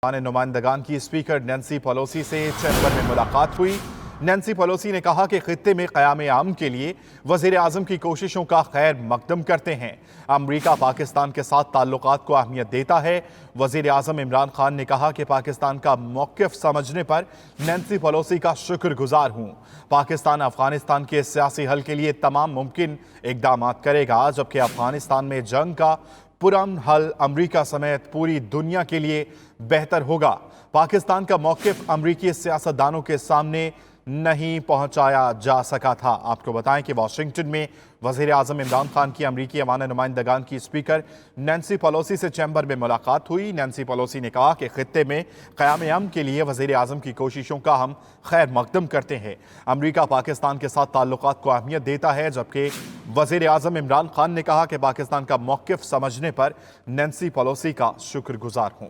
नुमाइंदगान की speaker Nancy Pelosi से chamber में मुलाकात हुई। नैन्सी पेलोसी ने कहा कि खित्ते में क़याम अमन के लिए वज़ीर आज़म की कोशिशों का खैर मकदम करते हैं। अमरीका पाकिस्तान के साथ ताल्लुकात को अहमियत देता है। वज़ीर आज़म इमरान खान ने कहा कि पाकिस्तान का मौक़िफ़ समझने पर नैन्सी पेलोसी का शुक्रगुजार हूँ। पाकिस्तान अफगानिस्तान के सियासी हल के लिए तमाम मुमकिन इक़दाम करेगा, जबकि अफगानिस्तान में जंग का पुरअमन हल अमरीका समेत पूरी दुनिया के लिए बेहतर होगा। पाकिस्तान का मौक़िफ़ अमरीकी सियासतदानों के सामने नहीं पहुंचाया जा सका था। आपको बताएं कि वाशिंगटन में वज़ीर आज़म इमरान खान की अमरीकी अवान नुमाइंदगान की स्पीकर नैन्सी पेलोसी से चैम्बर में मुलाकात हुई। नैन्सी पेलोसी ने कहा कि खित्ते में क़याम अमन के लिए वज़ीर आज़म की कोशिशों का हम खैर मकदम करते हैं। अमरीका पाकिस्तान के साथ ताल्लुकात को अहमियत देता है, जबकि वज़ीर आज़म इमरान खान ने कहा कि पाकिस्तान का मौक़िफ़ समझने पर नैन्सी पेलोसी का शुक्रगुजार हूँ।